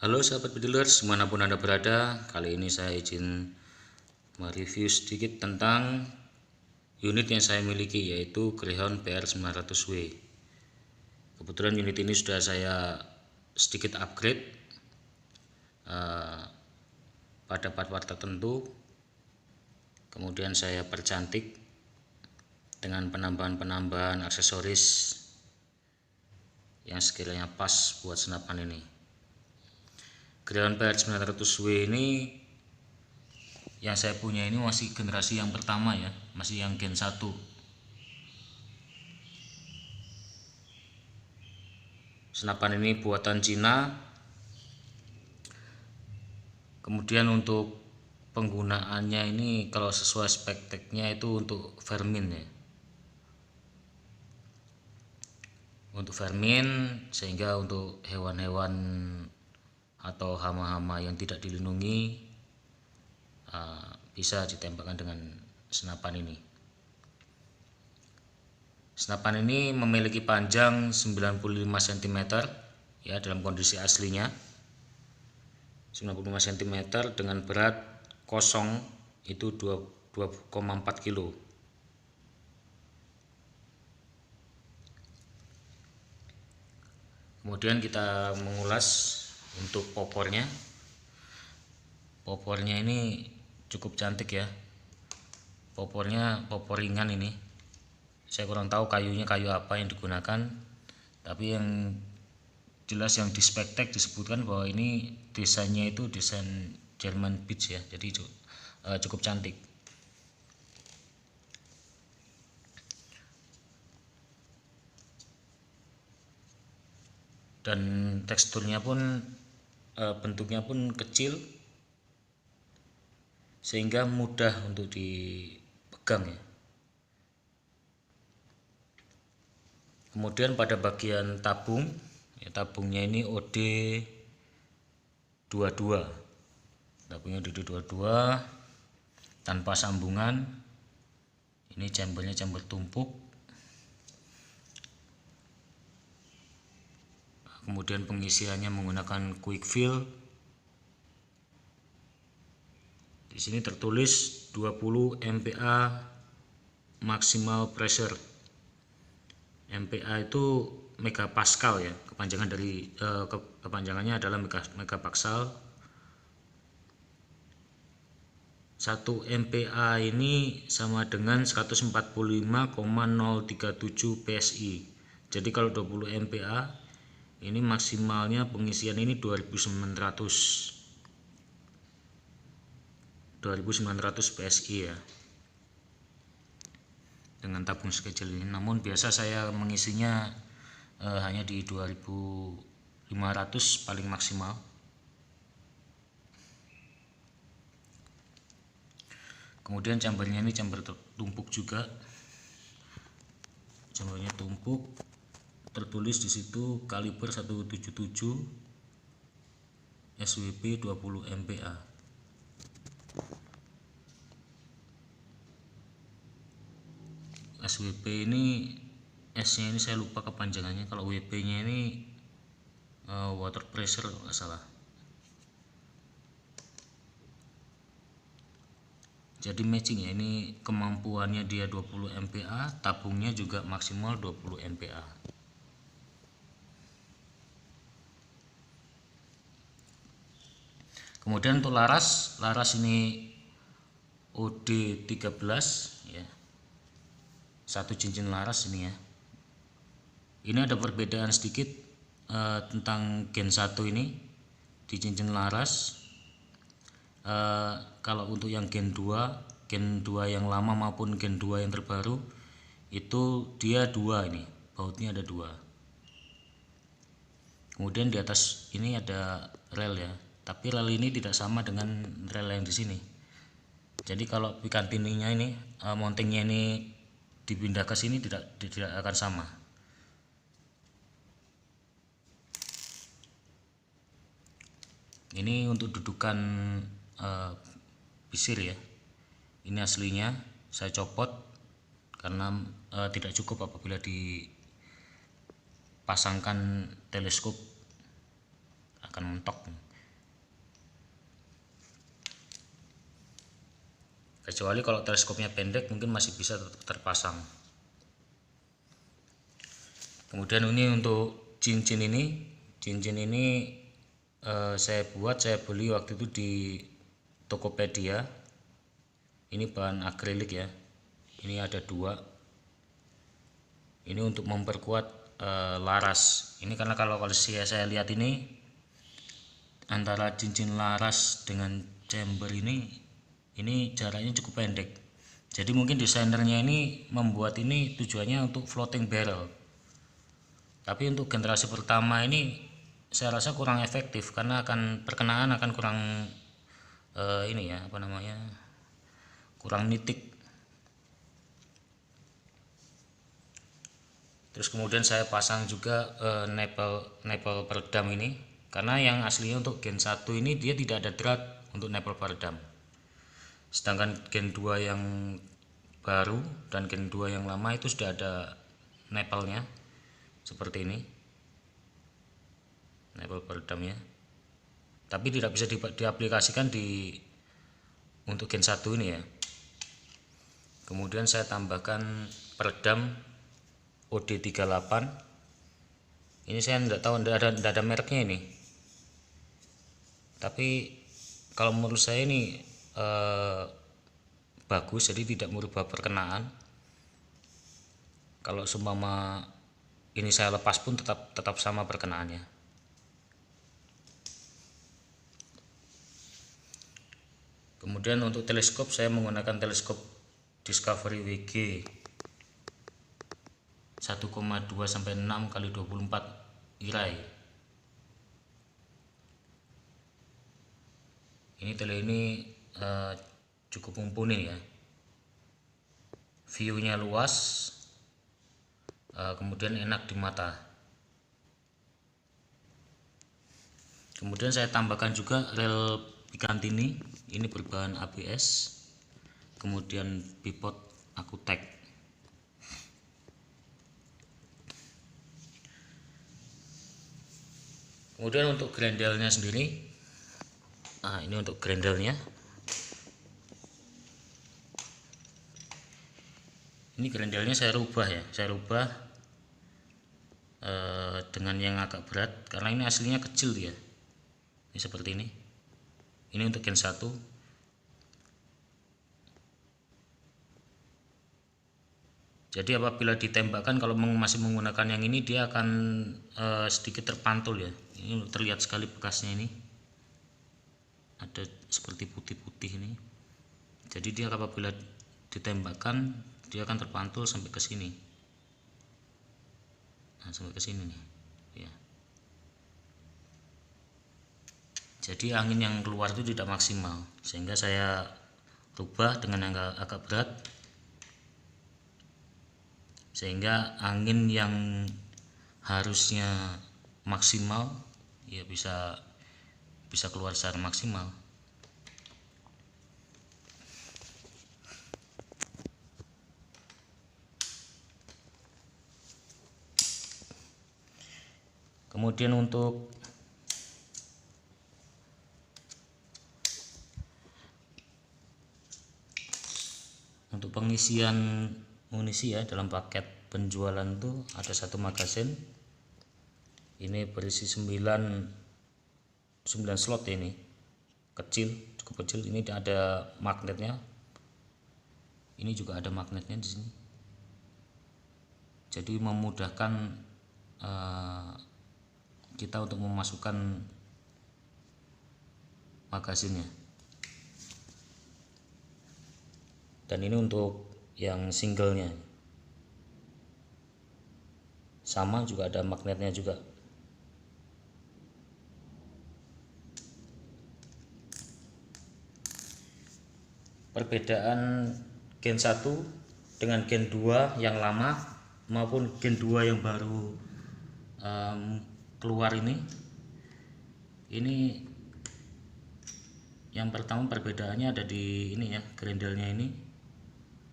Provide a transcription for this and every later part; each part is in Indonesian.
Halo sahabat bedilers, dimanapun Anda berada. Kali ini saya izin mereview sedikit tentang unit yang saya miliki, yaitu Greyhound PR900W. Kebetulan unit ini sudah saya sedikit upgrade pada part-part tertentu. Kemudian saya percantik dengan penambahan-penambahan aksesoris yang sekiranya pas buat senapan ini. Greyhound PR900W ini yang saya punya ini masih generasi yang pertama ya, masih yang Gen 1. Senapan ini buatan Cina. Kemudian untuk penggunaannya ini kalau sesuai spek-nya itu untuk vermin ya. Untuk vermin, sehingga untuk hewan-hewan atau hama-hama yang tidak dilindungi bisa ditembakkan dengan senapan ini. Senapan ini memiliki panjang 95 cm ya dalam kondisi aslinya. 95 cm dengan berat kosong itu 2,4 kg. Kemudian kita mengulas untuk popornya. Popornya ini cukup cantik ya. Popornya popor ringan ini. Saya kurang tahu kayunya kayu apa yang digunakan, tapi yang jelas yang di spek disebutkan bahwa ini desainnya itu desain German Beach ya, jadi cukup cantik. Dan teksturnya pun bentuknya pun kecil sehingga mudah untuk dipegang ya. Kemudian pada bagian tabung ya, tabungnya ini OD22. Tabungnya OD22 tanpa sambungan. Ini chambernya chamber tumpuk. Kemudian pengisiannya menggunakan quick fill. Di sini tertulis 20 MPa maximal pressure. MPa itu megapascal ya, kepanjangan dari kepanjangannya adalah megapascal. 1 MPa ini sama dengan 145,037 PSI. Jadi kalau 20 MPa ini maksimalnya pengisian ini 2900 PSI ya, dengan tabung sekecil ini. Namun biasa saya mengisinya hanya di 2500 paling maksimal. Kemudian chambernya ini chamber tumpuk juga. Chambernya tumpuk, tertulis di situ kaliber 177 SWP 20 MPa. SWP ini S nya ini saya lupa kepanjangannya, kalau WP nya ini water pressure nggak salah. Jadi matching ya, ini kemampuannya dia 20 MPa, tabungnya juga maksimal 20 MPa. Kemudian untuk laras ini OD13 ya. Satu cincin laras ini ya. Ini ada perbedaan sedikit tentang Gen 1 ini di cincin laras. Kalau untuk yang Gen 2 yang lama maupun Gen 2 yang terbaru itu dia dua, ini bautnya ada dua. Kemudian di atas ini ada rel ya, tapi rel ini tidak sama dengan rel yang di sini. Jadi kalau picatinny-nya ini mountingnya ini dipindah ke sini tidak akan sama. Ini untuk dudukan pisir ya. Ini aslinya saya copot karena tidak cukup apabila dipasangkan teleskop, akan mentok. kecuali kalau teleskopnya pendek mungkin masih bisa terpasang. Kemudian ini untuk cincin ini saya beli waktu itu di Tokopedia. Ini bahan akrilik ya, ini ada 2. Ini untuk memperkuat laras. Ini karena kalau saya lihat ini antara cincin laras dengan chamber ini jaraknya cukup pendek. Jadi mungkin desainernya ini membuat ini tujuannya untuk floating barrel. Tapi untuk generasi pertama ini saya rasa kurang efektif karena perkenaan akan kurang kurang nitik. Terus kemudian saya pasang juga nipple peredam ini, karena yang aslinya untuk Gen 1 ini dia tidak ada drat untuk nipple peredam. Sedangkan Gen 2 yang baru dan Gen 2 yang lama itu sudah ada nipple-nya seperti ini, nipple peredamnya. Tapi tidak bisa diaplikasikan untuk Gen 1 ini ya. Kemudian saya tambahkan peredam OD38. Ini saya tidak tahu, tidak ada mereknya ini. Tapi kalau menurut saya ini bagus, jadi tidak merubah perkenaan. Kalau seumpama ini saya lepas pun tetap sama perkenaannya. Kemudian untuk teleskop saya menggunakan teleskop Discovery WG 1,2 sampai 6 kali 24 irai. Ini tele ini cukup mumpuni ya. View-nya luas, kemudian enak di mata. Kemudian saya tambahkan juga rel Picatinny, ini berbahan ABS. Kemudian bipod Accutek. Kemudian untuk grendelnya sendiri, ini untuk grendelnya. Ini grendelnya saya rubah dengan yang agak berat karena ini aslinya kecil ya. Ini seperti ini. Ini untuk Gen 1. Jadi apabila ditembakkan, kalau masih menggunakan yang ini, dia akan sedikit terpantul ya. Ini terlihat sekali bekasnya ini. Ada seperti putih-putih ini. Jadi dia apabila ditembakkan, dia akan terpantul sampai ke sini. Nah, sampai ke sini nih. Ya. Jadi angin yang keluar itu tidak maksimal, sehingga saya rubah dengan yang agak berat, sehingga angin yang harusnya maksimal ya bisa keluar secara maksimal. Kemudian untuk pengisian munisi ya, dalam paket penjualan itu ada satu magasin. Ini berisi 9 slot ini. Cukup kecil. Ini ada magnetnya. Ini juga ada magnetnya di sini. Jadi memudahkan kita untuk memasukkan magasinnya. Dan ini untuk yang singlenya, sama juga ada magnetnya juga. Perbedaan Gen 1 dengan Gen 2 yang lama maupun Gen 2 yang baru keluar ini yang pertama perbedaannya ada di ini ya, grendelnya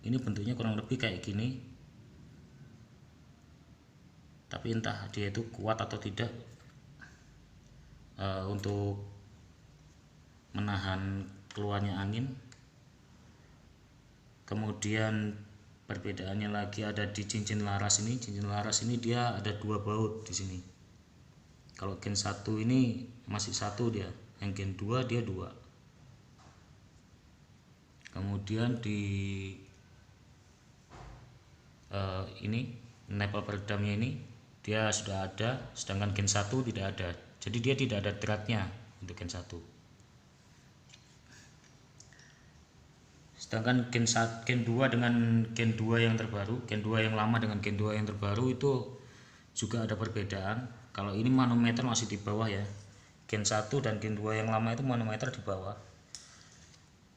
ini bentuknya kurang lebih kayak gini, tapi entah dia itu kuat atau tidak untuk menahan keluarnya angin. Kemudian perbedaannya lagi ada di cincin laras ini. Cincin laras ini dia ada 2 baut di sini. Kalau gen 1 ini masih 1 dia, yang gen 2 dia 2. Kemudian di ini nempel peredamnya ini dia sudah ada, sedangkan gen 1 tidak ada. Jadi dia tidak ada dratnya untuk gen 1. Sedangkan gen 2 dengan gen 2 yang terbaru, gen 2 yang lama dengan gen 2 yang terbaru itu juga ada perbedaan. Kalau ini manometer masih di bawah ya. Gen 1 dan gen 2 yang lama itu manometer di bawah.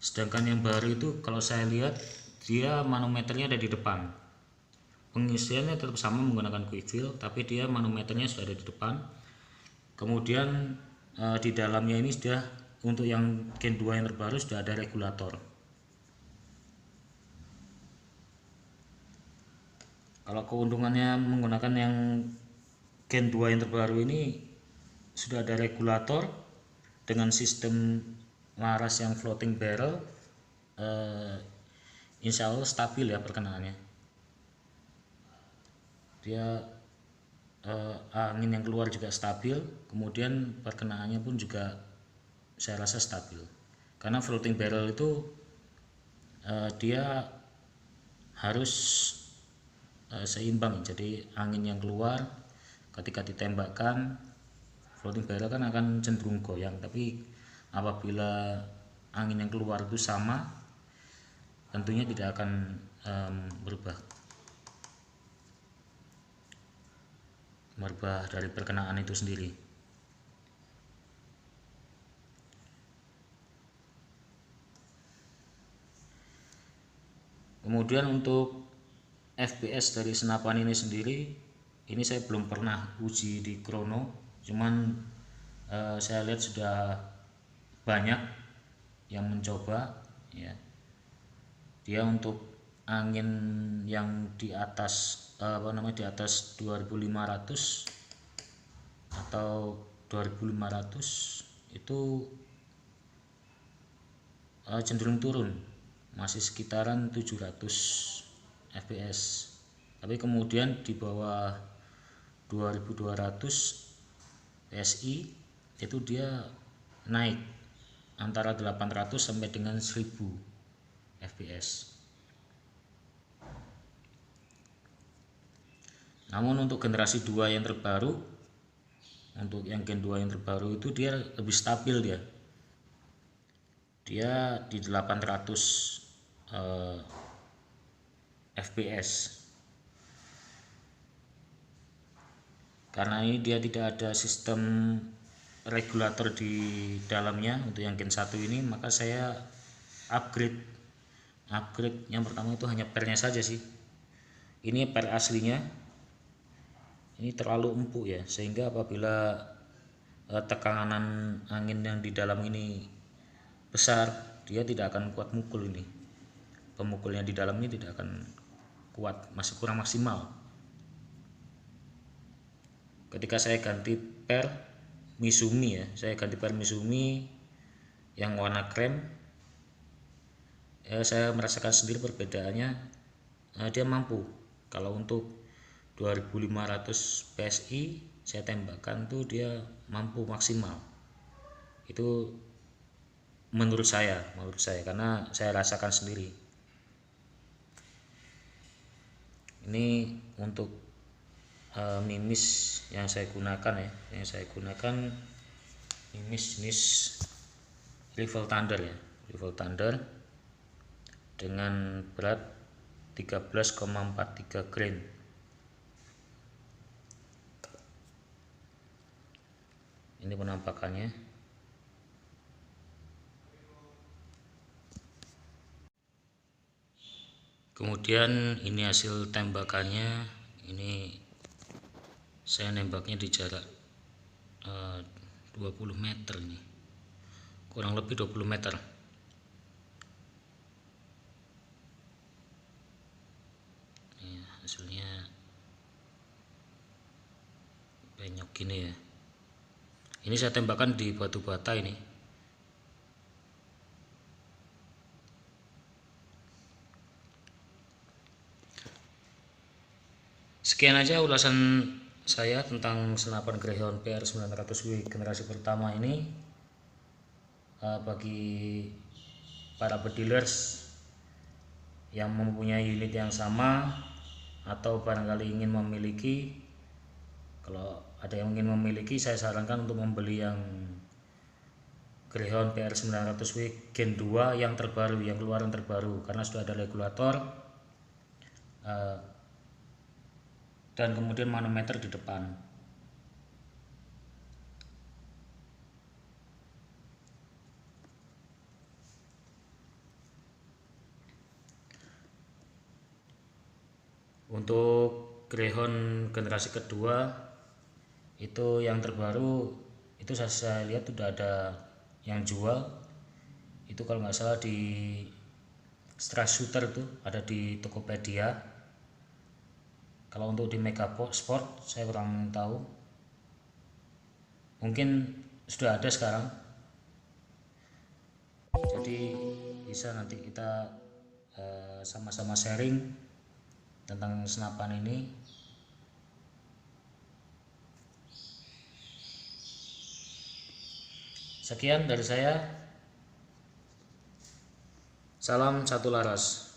Sedangkan yang baru itu kalau saya lihat dia manometernya ada di depan. Pengisiannya tetap sama menggunakan quick fill, tapi dia manometernya sudah ada di depan. Kemudian di dalamnya ini sudah, untuk yang gen 2 yang terbaru sudah ada regulator. Kalau keuntungannya menggunakan yang gen 2 yang terbaru ini, sudah ada regulator dengan sistem laras yang floating barrel, insya Allah stabil ya perkenaannya. Dia angin yang keluar juga stabil, kemudian perkenaannya pun juga saya rasa stabil. Karena floating barrel itu dia harus seimbang, jadi angin yang keluar ketika ditembakkan floating barrel kan akan cenderung goyang, tapi apabila angin yang keluar itu sama, tentunya tidak akan berubah dari perkenaan itu sendiri. Kemudian untuk FPS dari senapan ini sendiri, ini saya belum pernah uji di krono, cuman saya lihat sudah banyak yang mencoba ya. Dia untuk angin yang di atas di atas 2500 atau 2500 itu cenderung turun, masih sekitaran 700 fps. Tapi kemudian di bawah 2200 PSI itu dia naik antara 800 sampai dengan 1000 fps. Namun untuk generasi 2 yang terbaru, untuk yang gen 2 yang terbaru itu dia lebih stabil dia. Dia di 800 fps. Karena ini dia tidak ada sistem regulator di dalamnya untuk yang gen 1 ini, maka saya upgrade yang pertama itu hanya pernya saja sih. Ini per aslinya, ini terlalu empuk ya, sehingga apabila tekanan angin yang di dalam ini besar, dia tidak akan kuat mukul ini. Pemukulnya di dalam ini tidak akan kuat, masih kurang maksimal. Ketika saya ganti per Misumi ya, saya ganti per Misumi yang warna krem, saya merasakan sendiri perbedaannya. Dia mampu, kalau untuk 2500 PSI saya tembakkan tuh dia mampu maksimal. Itu menurut saya karena saya rasakan sendiri. Ini untuk mimis yang saya gunakan ya, mimis jenis Rival Thunder ya, Rival Thunder dengan berat 13,43 grain. Ini penampakannya. Kemudian ini hasil tembakannya. Ini saya nembaknya di jarak 20 meter nih, kurang lebih 20 meter. Ini hasilnya banyak gini ya. Ini saya tembakkan di batu bata ini. Sekian aja ulasan saya tentang senapan Greyhound PR900W generasi pertama ini. Bagi para bedilers yang mempunyai unit yang sama atau barangkali ingin memiliki, kalau ada yang ingin memiliki, saya sarankan untuk membeli yang Greyhound PR900W Gen 2 yang terbaru, yang keluaran terbaru, karena sudah ada regulator dan kemudian manometer di depan. Untuk Greyhound generasi kedua itu yang terbaru, itu saya lihat sudah ada yang jual, itu kalau nggak salah di Strike Shooter, itu ada di Tokopedia. Kalau untuk di Mega Sport saya kurang tahu, mungkin sudah ada sekarang, jadi bisa nanti kita sama-sama sharing tentang senapan ini. Sekian dari saya, salam satu laras.